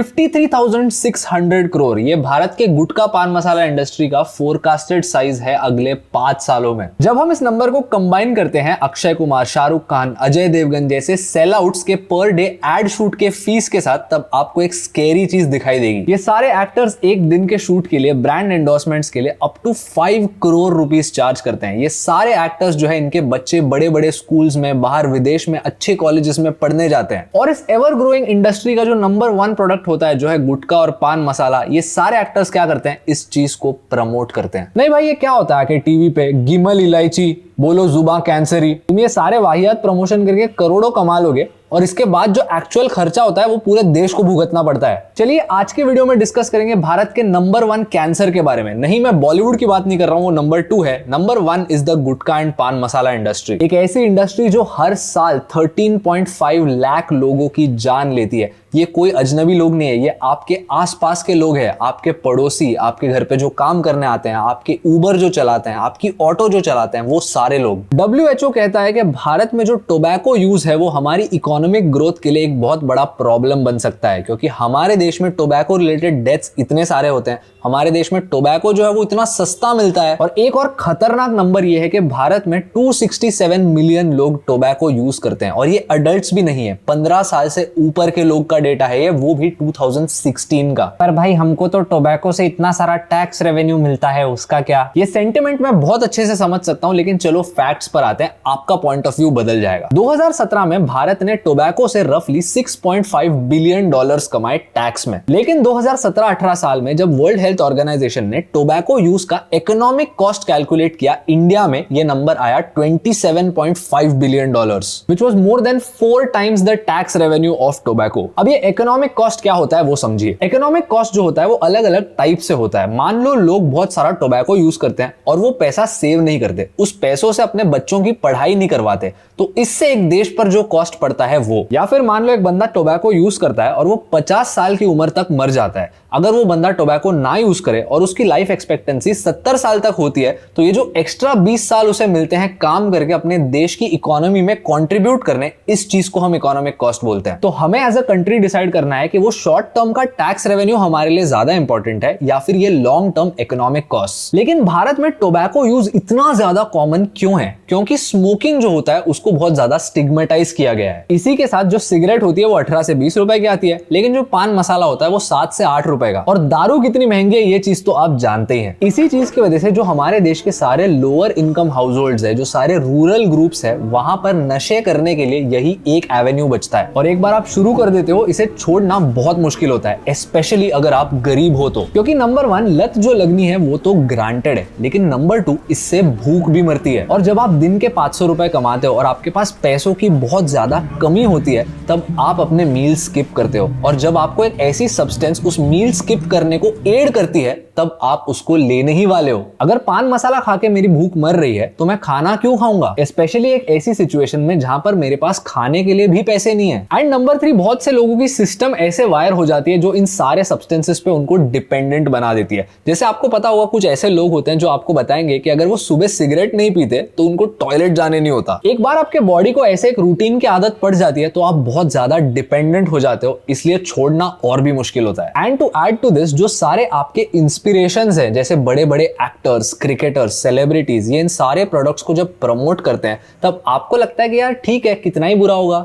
53,600 करोड़ ये भारत के गुटखा पान मसाला इंडस्ट्री का फोरकास्टेड साइज है अगले 5 सालों में। जब हम इस नंबर को कंबाइन करते हैं अक्षय कुमार, शाहरुख खान, अजय देवगन जैसे सेल आउट्स के पर डे एड शूट के फीस के साथ, तब आपको एक स्केरी चीज दिखाई देगी। ये सारे एक्टर्स एक दिन के शूट के लिए, ब्रांड एंडोर्समेंट्स के लिए up to 5 crore rupees charge करते हैं। ये सारे एक्टर्स जो है, इनके बच्चे बड़े बड़े स्कूल्स में, बाहर विदेश में अच्छे कॉलेजेस में पढ़ने जाते हैं। और इस एवर ग्रोइंग इंडस्ट्री का जो नंबर 1 प्रोडक्ट होता है जो है गुटखा और पान मसाला, ये सारे एक्टर्स क्या करते हैं, इस चीज को प्रमोट करते हैं। नहीं भाई, ये क्या होता है कि टीवी पे गिमल इलायची बोलो जुबान कैंसरी, तुम ये सारे वाहियात प्रमोशन करके करोड़ों कमा लोगे और इसके बाद जो एक्चुअल खर्चा होता है वो पूरे देश को भुगतना पड़ता है। चलिए आज के वीडियो में डिस्कस करेंगे भारत के नंबर 1 कैंसर के बारे में। नहीं, मैं बॉलीवुड की बात नहीं कर रहा हूं, वो नंबर 2 है। Number 1 is the gutkha and पान मसाला इंडस्ट्री। एक ऐसी इंडस्ट्री जो हर साल 13.5 लाख लोगों की जान लेती है। ये कोई अजनबी लोग नहीं है, ये आपके आसपास के लोग हैं, आपके पड़ोसी, आपके घर पे जो काम करने आते हैं, आपके उबर जो चलाते हैं, आपकी ऑटो जो चलाते हैं, वो सारे लोग। WHO कहता है कि भारत में जो टोबैको यूज है वो हमारी इकोनॉमिक ग्रोथ के लिए एक बहुत बड़ा प्रॉब्लम बन सकता है, क्योंकि हमारे देश में टोबैको रिलेटेड डेथ्स इतने सारे होते हैं। हमारे देश में टोबैको जो है वो इतना सस्ता मिलता है। और एक और खतरनाक नंबर ये है कि भारत में 267 मिलियन लोग टोबैको यूज करते हैं, और ये अडल्ट्स भी नहीं है, 15 साल से ऊपर के लोग का डेटा है ये, वो भी 2016 का। पर भाई हमको तो टोबैको से इतना सारा टैक्स रेवेन्यू मिलता है, उसका क्या? ये सेंटिमेंट मैं बहुत अच्छे से समझ सकता हूं, लेकिन चलो फैक्ट्स पर आते हैं, आपका पॉइंट ऑफ व्यू बदल जाएगा। 2017 में भारत ने टोबैको से रफली $6.5 बिलियन कमाए टैक्स में। लेकिन 2017-18 साल में जब वर्ल्ड हेल्थ ऑर्गेनाइजेशन ने टोबैको यूज का इकोनॉमिक कॉस्ट कैलकुलेट किया, इंडिया में ये नंबर आया $27.5 billion, which was more than 4 times the tax revenue of tobacco. अब ये इकोनॉमिक कॉस्ट क्या होता है वो समझिए। इकोनॉमिक कॉस्ट जो होता है वो अलग अलग टाइप से होता है। मान लो लोग बहुत सारा टोबैको यूज करते हैं और वो पैसा सेव नहीं करते, उस पैसों से अपने बच्चों की पढ़ाई नहीं करवाते, तो इससे एक देश पर जो कॉस्ट पड़ता है वो। या फिर मान लो एक बंदा टोबैको यूज करता है और वो 50 साल की उम्र तक मर जाता है। अगर वो बंदा टोबैको ना यूज करे और उसकी लाइफ एक्सपेक्टेंसी 70 साल तक होती है, तो ये जो एक्स्ट्रा 20 साल उसे मिलते हैं काम करके अपने देश की इकोनॉमी में कंट्रीब्यूट करने, इस चीज को हम इकोनॉमिक कॉस्ट बोलते हैं। तो हमें एज अ कंट्री डिसाइड करना है कि वो शॉर्ट टर्म का टैक्स रेवेन्यू हमारे लिए ज्यादा इंपॉर्टेंट है या फिर ये लॉन्ग टर्म इकोनॉमिक कॉस्ट। लेकिन भारत में टोबैको यूज इतना ज्यादा कॉमन क्यों है? क्योंकि स्मोकिंग जो होता है उसको बहुत ज्यादा स्टिग्मेटाइज किया गया है। इसी के साथ जो सिगरेट होती है वो 18 से 20 रुपए की आती है, लेकिन जो पान मसाला होता है वो 7 से 8 रुपए का। और दारू कितनी महंगी है ये चीज तो आप जानते ही हैं। इसी चीज की वजह से जो हमारे देश के सारे लोअर इनकम हाउसहोल्ड्स है, जो सारे रूरल ग्रुप्स है, वहां पर नशे करने के लिए यही एक एवेन्यू बचता है। और एक बार आप शुरू कर देते हो, इसे छोड़ना बहुत मुश्किल होता है, स्पेशली अगर आप गरीब हो तो। क्योंकि नंबर 1 लत जो लगनी है वो तो ग्रांटेड है, लेकिन नंबर 2 इससे भूख भी मरती है। और जब आप दिन के 500 रुपए कमाते हो और आपके पास पैसों की बहुत ज्यादा कमी होती है, तब आप अपने मील स्किप करते हो। और जब आपको एक ऐसी सब्सटेंस उस मील स्किप करने को एड करती है, तब आप उसको लेने ही वाले हो। अगर पान मसाला खा के मेरी भूख मर रही है तो मैं खाना क्यों खाऊंगा, स्पेशली एक ऐसी सिचुएशन में जहां पर मेरे पास खाने के लिए भी पैसे नहीं है। एंड नंबर 3, बहुत से लोगों की सिस्टम ऐसे वायर हो जाती है जो इन सारे सब्सटेंसेस पे उनको डिपेंडेंट बना देती है। जैसे आपको पता होगा कुछ ऐसे लोग होते हैं जो आपको बताएंगे कि अगर वो सुबह सिगरेट नहीं पीते तो उनको टॉयलेट जाने नहीं होता। एक बार आपके बॉडी को ऐसे एक रूटीन की आदत पड़ जाती है तो आप बहुत ज्यादा डिपेंडेंट हो जाते हो, इसलिए छोड़ना और भी मुश्किल होता है। And to add to this, जो सारे आपके इंस्पिरेशंस हैं, जैसे बड़े बड़े एक्टर्स, क्रिकेटर्स, सेलिब्रिटीज, ये इन सारे प्रोडक्ट्स को जब प्रमोट करते हैं, तब आपको लगता है कि यार ठीक है, कितना ही बुरा होगा।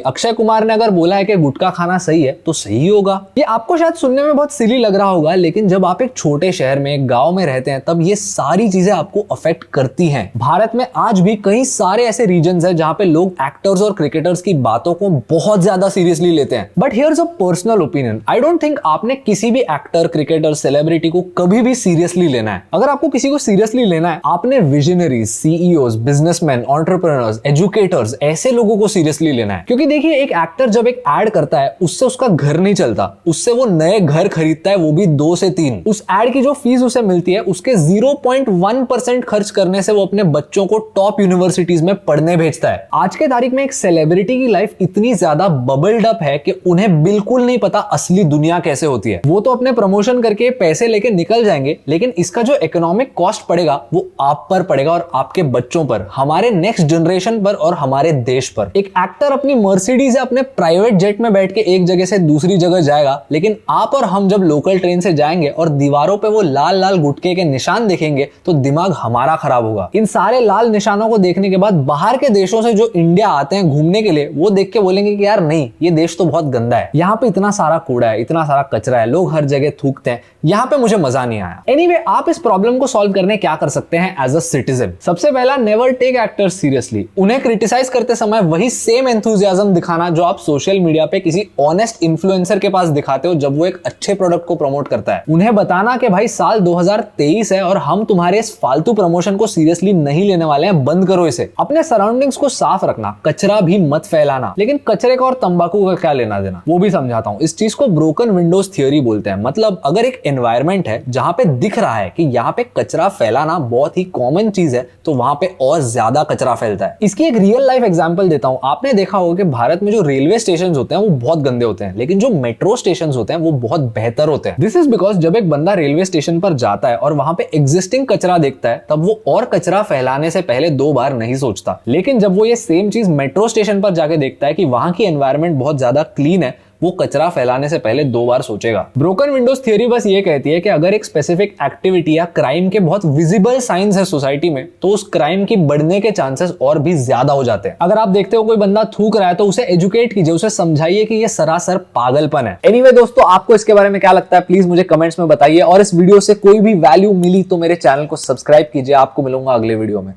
अक्षय कुमार ने अगर बोला है कि गुटखा खाना सही है तो सही होगा। ये आपको शायद सुनने में बहुत सिली लग रहा होगा, लेकिन जब आप एक छोटे शहर में, एक गांव में रहते हैं, तब ये सारी चीजें आपको अफेक्ट करती हैं। भारत में आज भी कई सारे ऐसे रीजन्स हैं जहां पे लोग एक्टर्स और क्रिकेटर्स की बातों को बहुत ज्यादा सीरियसली लेते हैं। But here's a personal opinion, I don't think आपने किसी भी एक्टर, क्रिकेटर, सेलिब्रिटी को कभी भी सीरियसली लेना है। अगर आपको किसी को सीरियसली लेना है, आपने visionaries, CEOs, businessman, entrepreneurs, educators, ऐसे लोगों को सीरियसली लेना है। क्योंकि देखिए, एक एक्टर जब एक एड करता है, उससे उसका घर नहीं चलता, उससे वो नए घर खरीदता है, वो भी 2 से 3। उस एड की जो फीस उसे मिलती है, उसके 0.1% खर्च करने से वो अपने बच्चों को टॉप यूनिवर्सिटीज में पढ़ने भेजता है। आज के तारीख में एक सेलिब्रिटी सेलिब्रिटी की लाइफ इतनी ज्यादा बबल्ड अप है कि उन्हें बिल्कुल नहीं पता असली दुनिया कैसे होती है। वो तो अपने प्रमोशन करके पैसे लेके निकल जाएंगे, लेकिन इसका जो इकोनॉमिक कॉस्ट पड़ेगा वो आप पर पड़ेगा और आपके बच्चों पर, हमारे नेक्स्ट जनरेशन पर और हमारे देश पर। एक एक्टर अपनी मर्सिडीज या अपने प्राइवेट जेट में बैठ के एक जगह से दूसरी जगह जाएगा, लेकिन आप और हम जब लोकल ट्रेन से जाएंगे और दीवारों पे वो लाल लाल गुटके के निशान देखेंगे तो दिमाग हमारा खराब होगा। इन सारे लाल निशानों को देखने के बाद बाहर के देशों से जो इंडिया आते हैं घूमने के लिए, वो देख के बोलेंगे कि यार नहीं, ये देश तो बहुत गंदा है, यहाँ पे इतना सारा कूड़ा है, इतना सारा कचरा है, लोग हर जगह थूकते हैं, यहाँ पे मुझे मजा नहीं आया। एनीवे, आप इस प्रॉब्लम को सॉल्व करने क्या कर सकते हैं एज अ सिटीजन? सबसे पहला, नेवर टेक एक्टर्स सीरियसली। उन्हें क्रिटिसाइज करते समय वही सेम एंथुसियाज्म दिखाना जो आप सोशल मीडिया पे किसी ऑनेस्ट इन्फ्लुएंसर के पास दिखाते हो जब वो एक अच्छे प्रोडक्ट को प्रमोट करता है। उन्हें बताना कि भाई साल 2023 है और हम तुम्हारे इस फालतू प्रमोशन को सीरियसली नहीं लेने वाले हैं, बंद करो इसे। अपने सराउंडिंग्स को साफ रखना, कचरा भी मत फैलाना। लेकिन कचरे का और तंबाकू का क्या लेना देना, वो भी समझाता हूं। इस चीज को ब्रोकन विंडोज थियोरी बोलते हैं। मतलब अगर एक एनवायरनमेंट है जहां पे दिख रहा है कि यहाँ पे कचरा फैलाना बहुत ही कॉमन चीज है, तो वहां पे और ज्यादा कचरा फैलता है। इसकी एक रियल लाइफ एग्जांपल देता हूं। आपने देखा होगा कि भारत में जो रेलवे स्टेशन होते हैं वो बहुत गंदे होते हैं, लेकिन जो मेट्रो स्टेशन होते हैं वो बहुत बेहतर होते हैं। दिस इज बिकॉज जब एक बंदा रेलवे स्टेशन पर जाता है और वहां पे एग्जिस्टिंग कचरा देखता है, तब वो और कचरा फैलाने से पहले 2 बार नहीं सोचता। लेकिन जब वो ये सेम चीज मेट्रो स्टेशन पर जाके देखता है कि वहां की एनवायरनमेंट बहुत ज्यादा क्लीन है, वो कचरा फैलाने से पहले 2 बार सोचेगा। ब्रोकन विंडोज थियरी बस ये कहती है कि अगर एक स्पेसिफिक एक्टिविटी या क्राइम के बहुत विजिबल साइंस है सोसाइटी में, तो उस क्राइम की बढ़ने के चांसेस और भी ज्यादा हो जाते हैं। अगर आप देखते हो कोई बंदा थूक रहा है तो उसे एजुकेट कीजिए, उसे समझाइए कि ये सरासर पागलपन है। एनीवे दोस्तों, आपको इसके बारे में क्या लगता है प्लीज मुझे कमेंट्स में बताइए, और इस वीडियो से कोई भी वैल्यू मिली तो मेरे चैनल को सब्सक्राइब कीजिए। आपको मिलूंगा अगले वीडियो में।